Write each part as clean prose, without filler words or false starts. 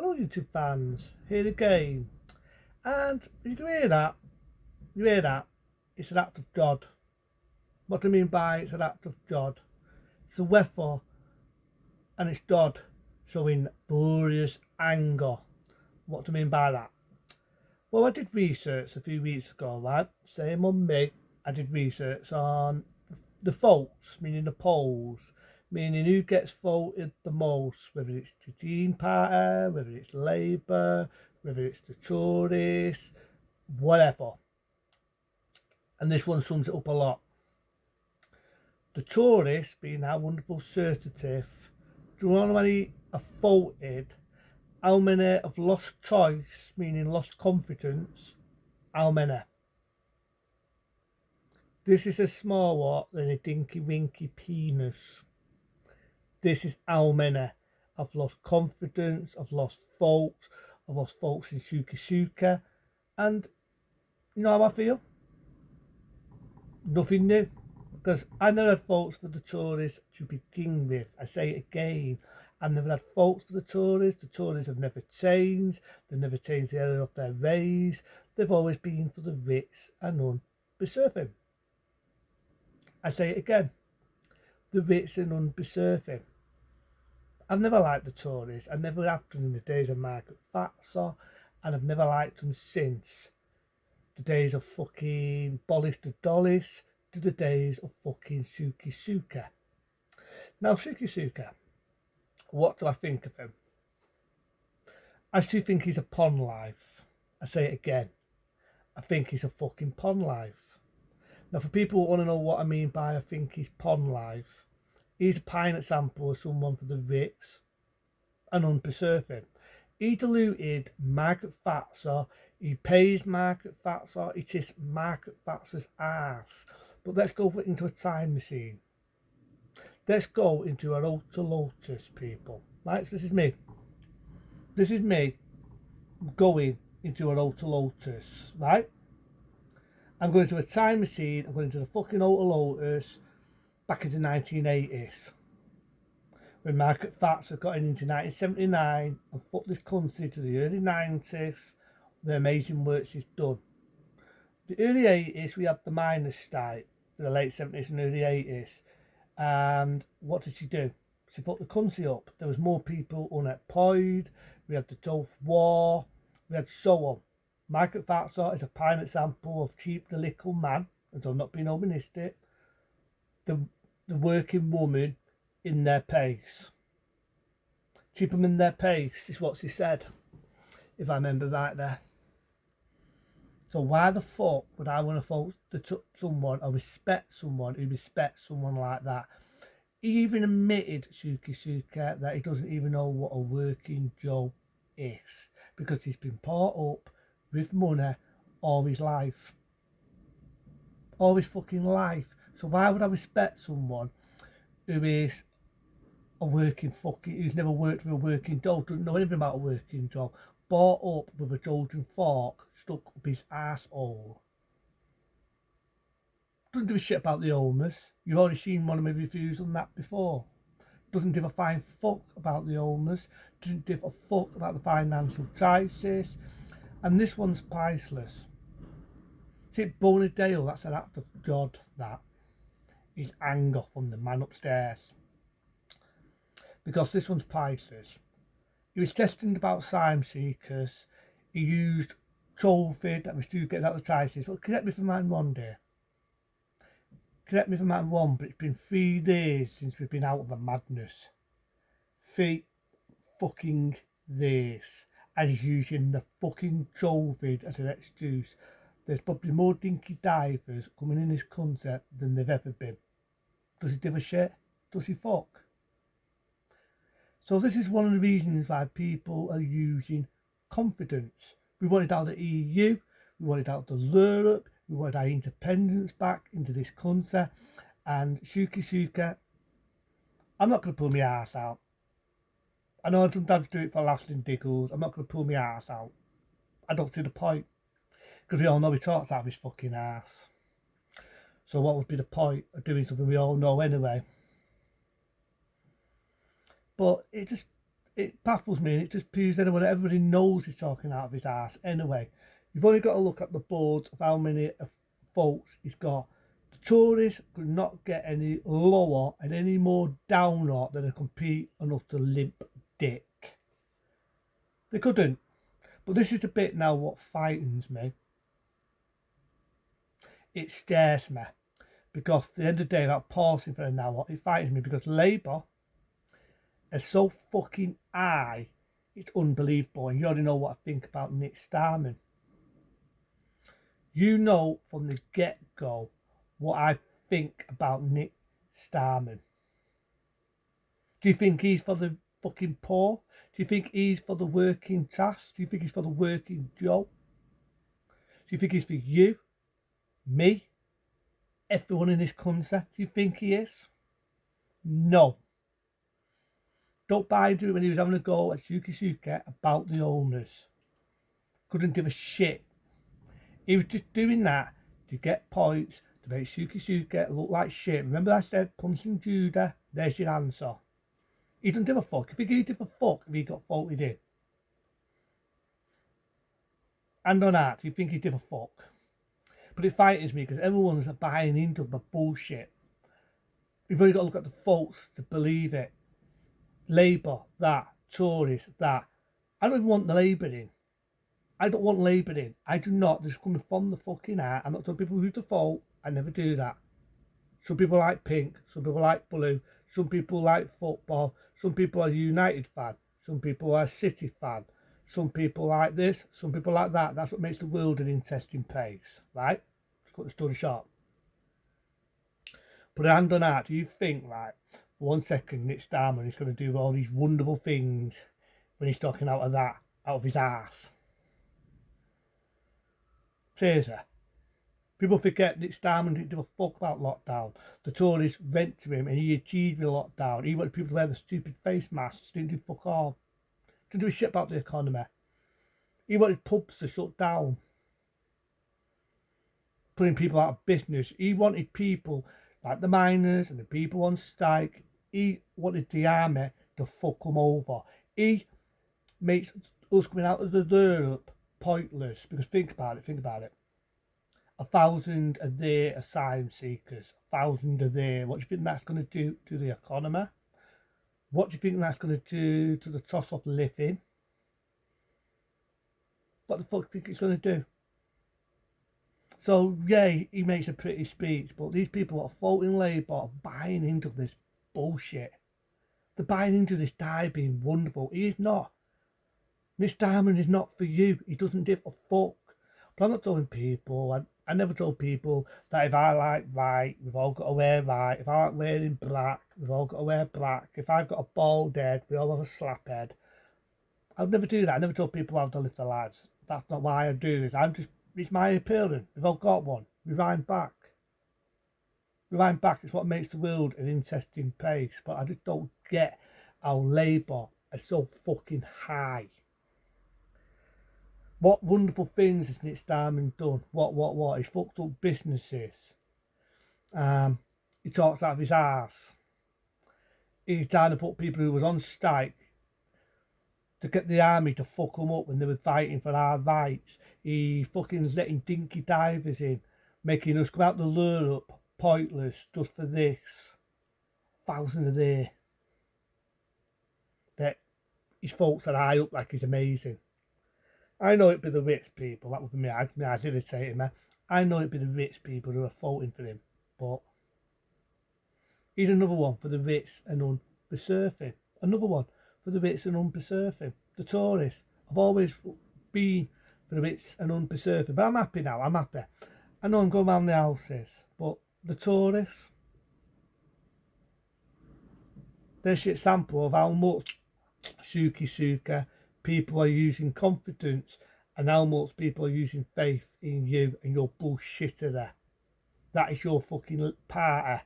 Hello YouTube fans, here again. And you can hear that, it's an act of God. What do I mean by it's an act of God? It's a weapon and it's God showing furious anger. What do I mean by that? Well, I did research a few weeks ago, right? Same on me. I did research on the votes, meaning the polls, meaning who gets voted the most, whether it's the Green Party, whether it's Labour, whether it's the Tories, whatever. And this one sums it up a lot. The Tories, being how wonderful assertive, do you know how many have voted, how many have lost choice, meaning lost confidence, how many? This is a small what than a dinky winky penis. This is how many. I've lost confidence, I've lost folks, I've lost folks in Shuka, and you know how I feel? Nothing new. Because I never had folks for the Tories to begin with. I say it again. I never had folks for the Tories have never changed, they've never changed the area of their ways, they've always been for the rich and undeserving. I say it again, the rich and undeserving. I've never liked the Tories. I never have done in the days of Margaret Thatcher, and I've never liked them since the days of fucking Boris the Dollis to the days of fucking Suki. Now, Suki, what do I think of him? I still think he's a pond life. I say it again. I think he's a fucking pond life. Now, for people who want to know what I mean by I think he's pond life, he's a prime example of someone for the rich and undeserving. He diluted Margaret Thatcher, he pays Margaret Thatcher, he kissed Margaret Thatcher's ass. But let's go into a time machine. Let's go into a Ultra Lotus, people. Right, so this is me. This is me going into an Ultra Lotus, right? I'm going to a time machine, I'm going to the fucking Ultra Lotus back into the 1980s. When Margaret Thatcher got into 1979 and fucked this country to the early 90s, the amazing work she's done. The early 80s, we had the miners' strike, the late 70s and early 80s. And what did she do? She fucked the country up. There was more people unemployed. We had the Gulf War. We had so on. Margaret Thatcher is a prime example of keep the little man, and I'm not being oministic, the working woman in their place. Keep them in their place is what she said, if I remember right there. So why the fuck would I want to vote to someone or respect someone who respects someone like that? He even admitted, Shuki, that he doesn't even know what a working job is because he's been brought up with money all his life. All his fucking life. So why would I respect someone who is a working fucking, who's never worked with a working job, doesn't know anything about a working job, brought up with a golden fork stuck up his arsehole. Doesn't give a shit about the homeless. You've already seen one of my reviews on that before. Doesn't give a fine fuck about the homeless. Doesn't give a fuck about the financial crisis. And this one's priceless. See, Bonadale, that's an act of God, that is anger from the man upstairs. Because this one's priceless. He was testing about asylum seekers. He used COVID that was due getting out of the crisis. Well, correct me if I'm wrong there. Correct me if I'm wrong, but it's been 3 days since we've been out of the madness. 3 fucking days. And he's using the fucking COVID as an excuse. There's probably more dinky divers coming in this country than there've ever been. Does he give a shit? Does he fuck? So this is one of the reasons why people are using confidence. We wanted out of the EU, we wanted out of Europe, we wanted our independence back into this country, and Shuka, I'm not going to pull my arse out. I know I sometimes do it for laughs and giggles. I'm not going to pull my arse out. I don't see the point. Because we all know he talks out of his fucking arse. So what would be the point of doing something we all know anyway? But it it baffles me, and it just proves anyone, everybody knows he's talking out of his ass anyway. You've only got to look at the boards of how many votes he's got. The Tories could not get any lower and any more downer than a complete and utter limp dick. They couldn't. But this is the bit now what frightens me. It scares me. Because at the end of the day, without pausing for an hour, it frightens me because Labour is so fucking high, it's unbelievable. And you already know what I think about Nick Starman. You know from the get-go what I think about Nick Starman. Do you think he's for the fucking poor? Do you think he's for the working class? Do you think he's for the working Joe? Do you think he's for you, me, everyone in this country? Do you think he is? No. Don't buy into it when he was having a go at Suki about the owners. Couldn't give a shit. He was just doing that to get points, to make Suki look like shit. Remember I said punching Judah? There's your answer. He doesn't give a fuck. If he gave a fuck if he got voted in. And on that, you think he give a fuck. But it frightens me because everyone's buying into the bullshit. We've only got to look at the folks to believe it. Labour, that. Tories, that. I don't even want the Labour in. I don't want Labour in. I do not. This is coming from the fucking heart. I'm not telling people who to vote. I never do that. Some people like pink. Some people like blue. Some people like football. Some people are a United fan. Some people are a City fan. Some people like this. Some people like that. That's what makes the world an interesting place, right? Let's cut the story short. But hand on heart, do you think, right, for 1 second, Nick Starman is going to do all these wonderful things when he's talking out of his ass? Seriously. People forget Nick Starman didn't give a fuck about lockdown. The Tories went to him and he achieved the lockdown. He wanted people to wear the stupid face masks. Didn't do fuck all. Didn't do a shit about the economy. He wanted pubs to shut down. Putting people out of business. He wanted people like the miners and the people on strike. He wanted the army to fuck them over. He makes us coming out of the Europe pointless. Because think about it. 1,000 a day asylum seekers, 1,000 a day. What do you think that's going to do to the economy? What do you think that's going to do to the cost of living? What the fuck do you think it's going to do? So, yeah, he makes a pretty speech, but these people that are voting Labour are buying into this bullshit. They're buying into this guy being wonderful. He is not. Miss Diamond is not for you. He doesn't give a fuck. But I'm not telling people, I never told people that if I like white, we've all got to wear white. If I like wearing black, we've all got to wear black. If I've got a bald head, we all have a slap head. I'd never do that. I never told people how to live their lives. That's not why I do this. It's my appearance. We've all got one. Rewind back. Rewind back is what makes the world an interesting place. But I just don't get how Labour are so fucking high. What wonderful things has Nick Starman done? What? He's fucked up businesses. He talks out of his arse. He's trying to put people who was on strike to get the army to fuck them up when they were fighting for our rights. He fucking letting dinky divers in, making us come out to Europe pointless just for this. 1,000 a day. That his folks are high up like he's amazing. I know it'd be the rich people, that would be me, I'd irritating me. I know it'd be the rich people who are voting for him, but he's another one for the rich and undeserving. Another one for the rich and undeserving. The Tories have always been for the rich and undeserving, but I'm happy now, I'm happy. I know I'm going round the houses, but the Tories, there's your example of how much Suki people are using confidence and how much people are using faith in you and your bullshitter there. That is your fucking party.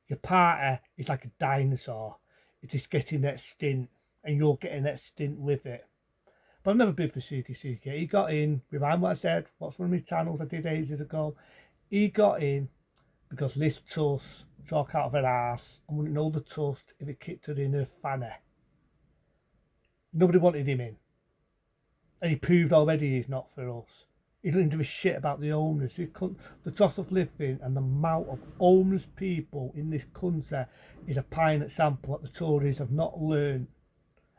Your party is like a dinosaur. It is getting that stint and you're getting that stint with it. But I've never been for Suki. He got in, rewind what I said, what's one of my channels I did ages ago. He got in because Liz Truss talk out of her ass and wouldn't know the trust if it kicked her in her fanny. Nobody wanted him in. And he proved already he's not for us. He doesn't give a shit about the homeless. The cost of living and the amount of homeless people in this country is a prime example that the Tories have not learned,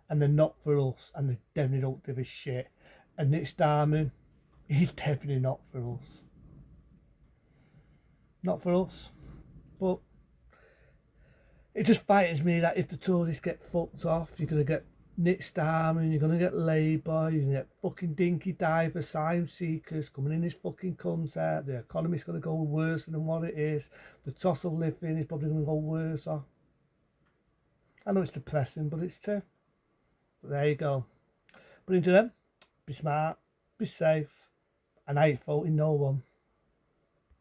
and they're not for us, and they definitely don't give a shit. And Nick Starman, he's definitely not for us. Not for us. But it just frightens me that if the Tories get fucked off, you're going to get Nick Starman, you're going to get Labour, you're going to get fucking dinky diver asylum seekers coming in this fucking country. The economy's going to go worse than what it is. The cost of living is probably going to go worse off. I know it's depressing, but it's true. But there you go. But into them, be smart, be safe, and I ain't faulting no one.